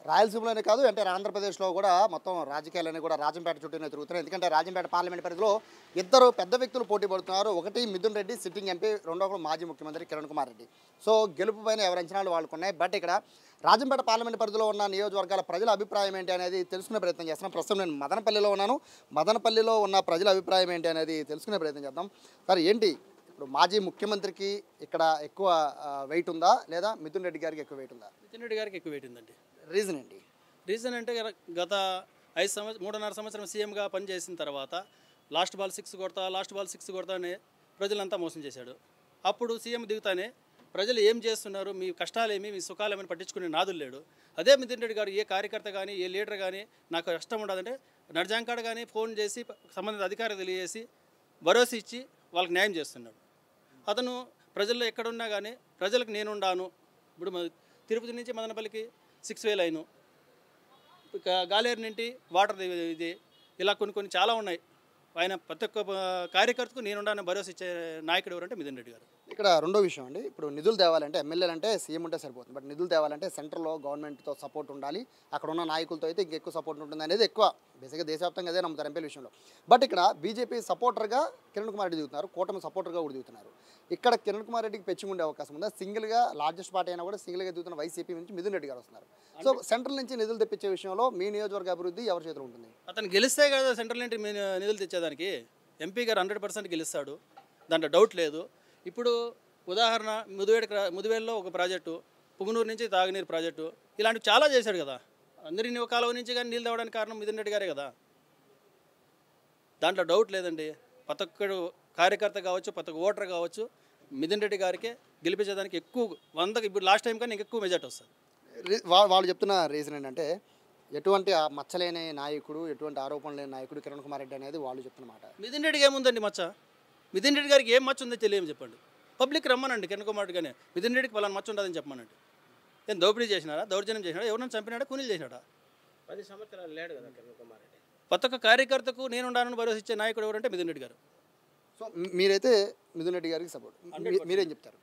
రాయలసీమలోనే కాదు అంటే ఆంధ్రప్రదేశ్లో కూడా మొత్తం రాజకీయాలన్నీ కూడా రాజంపేట చుట్టూనే తిరుగుతున్నాయి. ఎందుకంటే రాజంపేట పార్లమెంట్ పరిధిలో ఇద్దరు పెద్ద వ్యక్తులు పోటీ పడుతున్నారు. ఒకటి మిథున్ రెడ్డి సిట్టింగ్ ఎంపీ, రెండో ఒకరు మాజీ ముఖ్యమంత్రి కిరణ్ కుమార్ రెడ్డి. సో గెలుపు పైన ఎవరి అంచనాలు వాళ్ళకున్నాయి. బట్ ఇక్కడ రాజంపేట పార్లమెంట్ పరిధిలో ఉన్న నియోజకవర్గాల ప్రజల అభిప్రాయం ఏంటి అనేది తెలుసుకునే ప్రయత్నం చేస్తున్నాం. ప్రస్తుతం నేను మదనపల్లిలో ఉన్నాను. మదనపల్లిలో ఉన్న ప్రజల అభిప్రాయం ఏంటి అనేది తెలుసుకునే ప్రయత్నం చేద్దాం. సార్ ఏంటి ఇప్పుడు మాజీ ముఖ్యమంత్రికి ఇక్కడ ఎక్కువ వెయిట్ ఉందా లేదా మిథున్ రెడ్డి గారికి ఎక్కువ వెయిట్ ఉందా? మిథున్ రెడ్డి గారికి ఎక్కువ వెయిట్ ఉందండి. రీజన్ ఏంటి? రీజన్ అంటే గత 3.5 సంవత్సరం సీఎంగా పనిచేసిన తర్వాత లాస్ట్ బాల్ 6 కొడతా అని ప్రజలంతా మోసం చేశాడు. అప్పుడు సీఎం దిగుతానే ప్రజలు ఏం చేస్తున్నారు, మీ కష్టాలేమి, మీ సుఖాలేమని పట్టించుకునే నాదులు లేడు. అదే మిథున్ రెడ్డి గారు ఏ కార్యకర్త కానీ ఏ లీడర్ కానీ నాకు కష్టం ఉండదంటే నర్జాంకాడ కానీ ఫోన్ చేసి సంబంధిత అధికారులు తెలియజేసి భరోసా ఇచ్చి వాళ్ళకి న్యాయం చేస్తున్నాడు. అతను ప్రజల్లో ఎక్కడున్నా కానీ ప్రజలకు నేనుండాను. ఇప్పుడు తిరుపతి నుంచి మదనపల్లికి 6,000 అయిను, గాలేరు నుండి వాటర్ ఇది, ఇలా కొన్ని చాలా ఉన్నాయి. ఆయన ప్రతి ఒక్క కార్యకర్తకు నేనుండాలని భరోసా ఇచ్చే నాయకుడు ఎవరంటే మిథున్ రెడ్డి గారు. ఇక్కడ రెండో విషయం అండి, ఇప్పుడు నిధులు తేవాలంటే ఎమ్మెల్యేలు అంటే సీఎం ఉంటే సరిపోతుంది. బట్ నిధులు తేవాలంటే సెంట్రల్లో గవర్నమెంట్తో సపోర్ట్ ఉండాలి, అక్కడ ఉన్న నాయకులతో అయితే ఇంకెక్కువ సపోర్ట్ ఉంటుంది అనేది ఎక్కువ బేసిక్గా దేశవ్యాప్తంగా అదే నమ్ముతారు ఎంపీల విషయంలో. బట్ ఇక్కడ బీజేపీ సపోర్టర్గా కిరణ్ కుమార్ రెడ్డి దిగుతున్నారు, కూటమి సపోర్టర్గా కూడా దిగుతున్నారు. ఇక్కడ కిరణ్ కుమార్ రెడ్డికి పెంచి ఉండే అవకాశం ఉందా? సింగిల్గా లార్జెస్ట్ పార్టీ అయినా కూడా సింగిల్గా దిగుతున్న వైసీపీ నుంచి మిథున్ రెడ్డి గారు వస్తున్నారు. సో సెంట్రల్ నుంచి నిధులు తెప్పించే విషయంలో మీ నియోజకవర్గ అభివృద్ధి ఎవరి చేతిలో ఉంటుంది? అతను గెలిస్తే కదా సెంట్రల్ నుండి నిధులు తెచ్చేదానికి. ఎంపీ గారు 100% గెలుస్తాడు, దాంట్లో డౌట్ లేదు. ఇప్పుడు ఉదాహరణ ముదివేడులో ఒక ప్రాజెక్టు, పుంగనూరు నుంచి తాగునీరు ప్రాజెక్టు, ఇలాంటివి చాలా చేశాడు కదా. అందరి కాలువ నుంచి కానీ నీళ్ళు తేవడానికి కారణం మిథున్ రెడ్డి గారే కదా, దాంట్లో డౌట్ లేదండి. ప్రతి ఒక్కడు కార్యకర్త కావచ్చు, ప్రతి ఒక్క ఓటర్ కావచ్చు, మిథున్ రెడ్డి గారికి గెలిపించేదానికి ఎక్కువ 100కి ఇప్పుడు లాస్ట్ టైం కానీ ఎక్కువ మెజార్టీ వస్తుంది. వాళ్ళు చెప్తున్న రీజన్ ఏంటంటే ఎటువంటి మచ్చలేని నాయకుడు, ఎటువంటి ఆరోపణలు లేని నాయకుడు కిరణ్ కుమార్ రెడ్డి అనేది వాళ్ళు చెప్తున్నమాట. మిథున్ రెడ్డికి ఏముందండి మచ్చ? మిథున్ రెడ్డి గారికి ఏం మచ్చ ఉందో తెలియదు చెప్పండి. పబ్లిక్ రమ్మనండి కిరణ్ కుమార్ రెడ్డి గానే మిథున్ రెడ్డికి పలానా మచ్చ ఉండదని చెప్పమనండి. ఏం దోపిడీ చేసినారా, దౌర్జన్యం చేసినాడా, ఎవరైనా చంపినాడా, కూనీలు చేసినాడా? 10 సంవత్సరాలు లేడు కదా కిరణ్ కుమార్ రెడ్డి. ప్రతి ఒక్క కార్యకర్తకు నేను ఉండాలని భరోసా ఇచ్చే నాయకుడు ఎవరంటే మిథున్ రెడ్డి గారు. సో మీరైతే మిథున్ రెడ్డి గారికి సపోర్ట్, మీరేం చెప్తారు?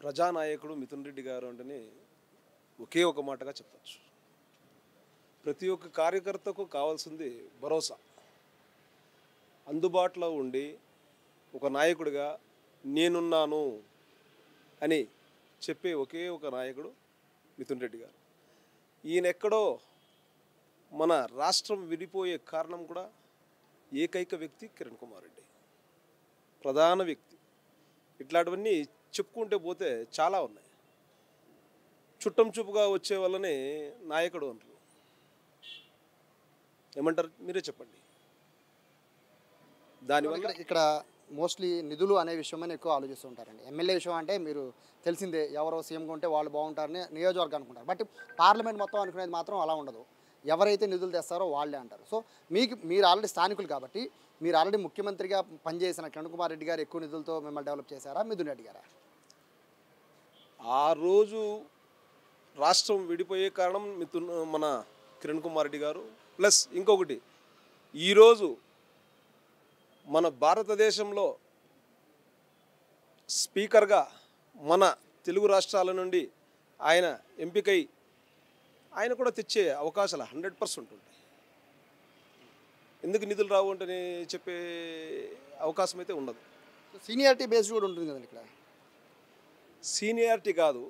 ప్రజానాయకుడు మిథున్ రెడ్డి గారు అంటేనే ఒకే ఒక మాటగా చెప్పచ్చు. ప్రతి ఒక్క కార్యకర్తకు కావాల్సింది భరోసా, అందుబాటులో ఉండి ఒక నాయకుడిగా నేనున్నాను అని చెప్పే ఒకే ఒక నాయకుడు మిథున్ రెడ్డి గారు. ఈయన ఎక్కడో మన రాష్ట్రం విడిపోయే కారణం కూడా ఏకైక వ్యక్తి కిరణ్ కుమార్ రెడ్డి, ప్రధాన వ్యక్తి. ఇట్లాంటివన్నీ చెప్పుకుంటే పోతే చాలా ఉన్నాయి. చుట్టం చూపుగా వచ్చే వల్లనే నాయకుడు అంటారు. ఏమంటారు మీరే చెప్పండి. దానివల్ల ఇక్కడ మోస్ట్లీ నిధులు అనే విషయమని ఎక్కువ ఆలోచిస్తూ ఉంటారండి. ఎమ్మెల్యే విషయం అంటే మీరు తెలిసిందే, ఎవరో సీఎంగా ఉంటే వాళ్ళు బాగుంటారని నియోజకవర్గం అనుకుంటారు. బట్ పార్లమెంట్ మొత్తం అనుకునేది మాత్రం అలా ఉండదు. ఎవరైతే నిధులు తెస్తారో వాళ్ళే అంటారు. సో మీరు ఆల్రెడీ స్థానికులు కాబట్టి మీరు ఆల్రెడీ ముఖ్యమంత్రిగా పనిచేసిన కిరణ్ కుమార్ రెడ్డి గారు ఎక్కువ నిధులతో మిమ్మల్ని డెవలప్ చేశారా, మిథున్ రెడ్డి గారా? ఆ రోజు రాష్ట్రం విడిపోయే కారణం మన కిరణ్ కుమార్ రెడ్డి గారు. ప్లస్ ఇంకొకటి, ఈరోజు మన భారతదేశంలో స్పీకర్గా మన తెలుగు రాష్ట్రాల నుండి ఆయన ఎంపికై ఆయన కూడా తెచ్చే అవకాశాలు 100% ఉంటాయి. ఎందుకు నిధులు రావు అంటే చెప్పే అవకాశం అయితే ఉండదు. సీనియారిటీ బేస్డ్ కూడా ఉంటుంది కదండి ఇక్కడ. సీనియారిటీ కాదు,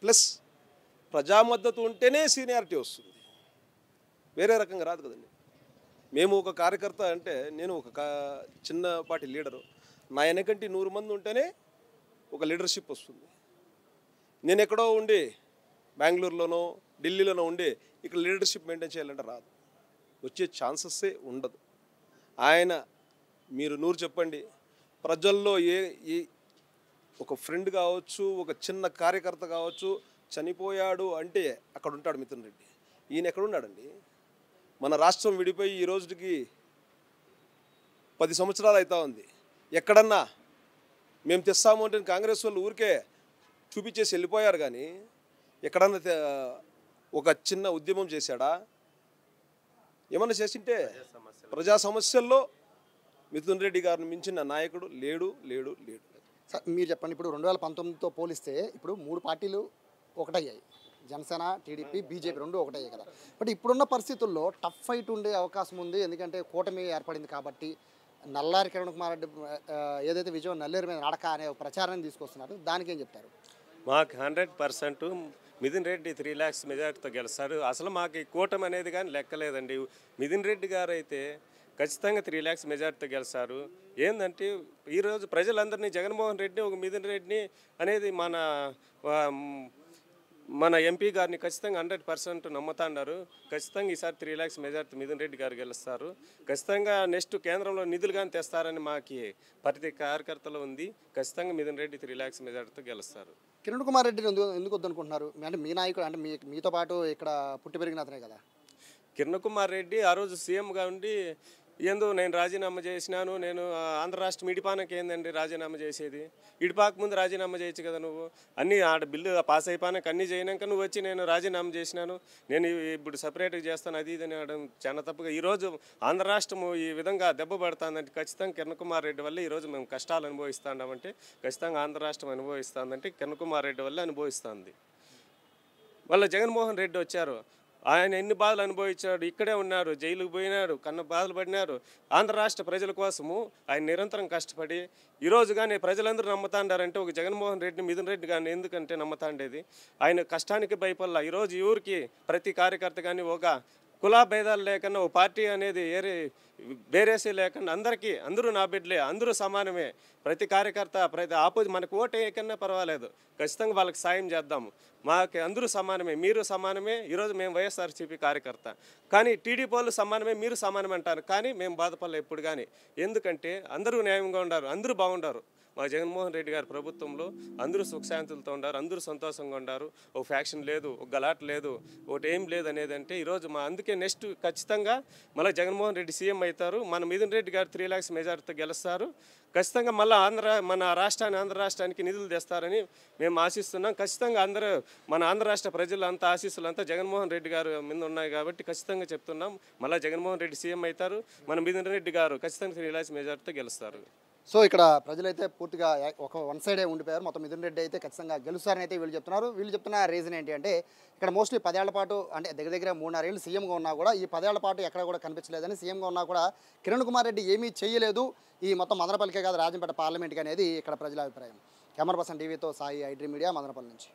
ప్లస్ ప్రజామద్దతు ఉంటేనే సీనియారిటీ వస్తుంది, వేరే రకంగా రాదు కదండి. మేము ఒక కార్యకర్త అంటే నేను ఒక చిన్నపాటి లీడరు, నా వెనకంటి 100 మంది ఉంటేనే ఒక లీడర్షిప్ వస్తుంది. నేను ఎక్కడో ఉండి బెంగళూరులోనో ఢిల్లీలోనో ఉండి ఇక్కడ లీడర్షిప్ మెయింటైన్ చేయాలంటే రాదు, వచ్చే ఛాన్సెస్సే ఉండదు. ఆయన మీరు 100 చెప్పండి, ప్రజల్లో ఏ ఒక ఫ్రెండ్ కావచ్చు, ఒక చిన్న కార్యకర్త కావచ్చు, చనిపోయాడు అంటే అక్కడ ఉంటాడు మిథున్ రెడ్డి. ఈయన ఎక్కడున్నాడండి? మన రాష్ట్రం విడిపోయి ఈ రోజుకి 10 సంవత్సరాలు అవుతా ఉంది. ఎక్కడన్నా మేము తెస్తాము అంటే కాంగ్రెస్ వాళ్ళు ఊరికే చూపించేసి వెళ్ళిపోయారు, కానీ ఎక్కడన్నా ఒక చిన్న ఉద్యమం చేశాడా? ఏమన్నా చేసింటే ప్రజా సమస్యల్లో మిథున్ రెడ్డి గారిని మించిన నాయకుడు లేడు లేడు లేడు. సార్ మీరు చెప్పండి, ఇప్పుడు 2019తో పోలిస్తే ఇప్పుడు 3 పార్టీలు ఒకటయ్యాయి. జనసేన టీడీపీ బీజేపీ రెండు ఒకటే కదా. బట్ ఇప్పుడున్న పరిస్థితుల్లో టఫ్ ఫైట్ ఉండే అవకాశం ఉంది, ఎందుకంటే కూటమి ఏర్పడింది కాబట్టి. నల్లారి కిరణ్ కుమార్ రెడ్డి ఏదైతే విజయం నల్లేరు మీద నడక అనే ఒక ప్రచారాన్ని తీసుకొస్తున్నారు, దానికి ఏం చెప్తారు? మాకు 100% మిథున్ రెడ్డి 3 lakhs మెజార్టీతో గెలుస్తారు. అసలు మాకు ఈ కూటమి అనేది కానీ లెక్కలేదండి. మిథున్ రెడ్డి గారు అయితే ఖచ్చితంగా 3 lakhs మెజార్టీతో గెలుస్తారు. ఏంటంటే ఈరోజు ప్రజలందరినీ జగన్మోహన్ రెడ్డి ఒక మిథున్ రెడ్డిని అనేది మన ఎంపీ గారిని ఖచ్చితంగా 100% నమ్ముతున్నారు. ఖచ్చితంగా ఈసారి 3 lakhs మెజార్టీ మిథున్ రెడ్డి గారు గెలుస్తారు. ఖచ్చితంగా నెక్స్ట్ కేంద్రంలో నిధులు కానీ తెస్తారని మాకు ప్రతి కార్యకర్తలో ఉంది. ఖచ్చితంగా మిథున్ రెడ్డి 3 lakhs మెజార్టీతో గెలుస్తారు. కిరణ్ కుమార్ రెడ్డిని ఎందుకు వద్దనుకుంటున్నారు? అంటే మీ నాయకుడు, అంటే మీతో పాటు ఇక్కడ పుట్టి పెరిగిన అతనే కదా. కిరణ్ కుమార్ రెడ్డి ఆ రోజు సీఎంగా ఉండి ఏందో నేను రాజీనామా చేసినాను, నేను ఆంధ్ర రాష్ట్రం ఇడిపానకి ఏందండి రాజీనామా చేసేది? ఇడిపాక ముందు రాజీనామా చేయొచ్చు కదా నువ్వు. అన్నీ ఆడ బిల్లు పాస్ అయిపోయాక అన్నీ చేయనాక నువ్వు వచ్చి నేను రాజీనామా చేసినాను, నేను ఇప్పుడు సపరేట్గా చేస్తాను అది ఇది అని అనడం చాలా తప్పుగా. ఈరోజు ఆంధ్ర రాష్ట్రము ఈ విధంగా దెబ్బ పడుతుందంటే ఖచ్చితంగా కిరణ్ కుమార్ రెడ్డి వల్ల ఈరోజు మేము కష్టాలు అనుభవిస్తున్నామంటే, ఖచ్చితంగా ఆంధ్ర రాష్ట్రం అనుభవిస్తుందంటే కిరణ్ కుమార్ రెడ్డి వల్ల అనుభవిస్తుంది. వాళ్ళ జగన్మోహన్ రెడ్డి వచ్చారు, ఆయన ఎన్ని బాధలు అనుభవించాడు, ఇక్కడే ఉన్నారు, జైలుకు పోయినాడు, కన్న బాధలు పడినారు. ఆంధ్ర రాష్ట్ర ప్రజల కోసము ఆయన నిరంతరం కష్టపడి ఈరోజు కానీ ప్రజలందరూ నమ్ముతాండారంటే ఒక జగన్మోహన్ రెడ్డిని మిథున్ రెడ్డి కానీ ఎందుకంటే నమ్ముతాండేది. ఆయన కష్టానికి భయపడలా. ఈరోజు ఊరికి ప్రతి కార్యకర్త కానీ ఒక కులా భేదాలు లేకుండా ఓ పార్టీ అనేది వేరేసే లేకుండా అందరూ నా బిడ్డలే, అందరూ సమానమే. ప్రతి కార్యకర్త ప్రతి ఆపోజిట్ మనకు ఓటు వేయకన్నా పర్వాలేదు, ఖచ్చితంగా వాళ్ళకి సాయం చేద్దాము. మాకు అందరూ సమానమే, మీరు సమానమే. ఈరోజు మేము వైఎస్ఆర్సీపీ కార్యకర్త కానీ టీడీపీ వాళ్ళు సమానమే, మీరు సమానమే అంటారు. కానీ మేము బాధపడలే ఎప్పుడు కానీ, ఎందుకంటే అందరూ న్యాయంగా ఉన్నారు, అందరూ బాగుండారు. మా జగన్మోహన్ రెడ్డి గారి ప్రభుత్వంలో అందరూ సుఖశాంతులతో ఉన్నారు, అందరూ సంతోషంగా ఉన్నారు. ఒక ఫ్యాక్షన్ లేదు, ఒక గలాట్ లేదు, ఒకటి ఏం లేదు అనేది అంటే ఈరోజు అందుకే నెక్స్ట్ ఖచ్చితంగా మళ్ళీ జగన్మోహన్ రెడ్డి సీఎం అవుతారు. మన మిథున్ రెడ్డి గారు 3 lakhs మెజార్టీతో గెలుస్తారు. ఖచ్చితంగా మళ్ళీ మన ఆంధ్ర రాష్ట్రానికి నిధులు తెస్తారని మేము ఆశిస్తున్నాం. ఖచ్చితంగా మన ఆంధ్ర రాష్ట్ర ప్రజలంతా ఆశీస్సులంతా జగన్మోహన్ రెడ్డి గారు మీద ఉన్నాయి కాబట్టి ఖచ్చితంగా చెప్తున్నాం మళ్ళీ జగన్మోహన్ రెడ్డి సీఎం అవుతారు. మన మిథున్ రెడ్డి గారు ఖచ్చితంగా 3 lakhs మెజార్టీతో గెలుస్తారు. సో ఇక్కడ ప్రజలైతే పూర్తిగా ఒక వన్ సైడే ఉండిపోయారు. మొత్తం మిథున్ రెడ్డి అయితే ఖచ్చితంగా గెలుస్తారని అయితే వీళ్ళు చెప్తున్నారు. వీళ్ళు చెప్తున్న రీజన్ ఏంటి అంటే, ఇక్కడ మోస్ట్లీ 10 ఏళ్ల పాటు, అంటే దగ్గర 3.5 ఏళ్ళు సీఎంగా ఉన్నా కూడా ఈ 10 ఏళ్ల పాటు ఎక్కడ కూడా కనిపించలేదని, సీఎంగా ఉన్నా కూడా కిరణ్ కుమార్ రెడ్డి ఏమీ చేయలేదు ఈ మొత్తం మదనపల్లికే కాదు రాజంపేట పార్లమెంట్కి అనేది ఇక్కడ ప్రజల అభిప్రాయం. కెమెరా పర్సన్ టీవీతో Sai, I Dream Media, Madanapalle నుంచి.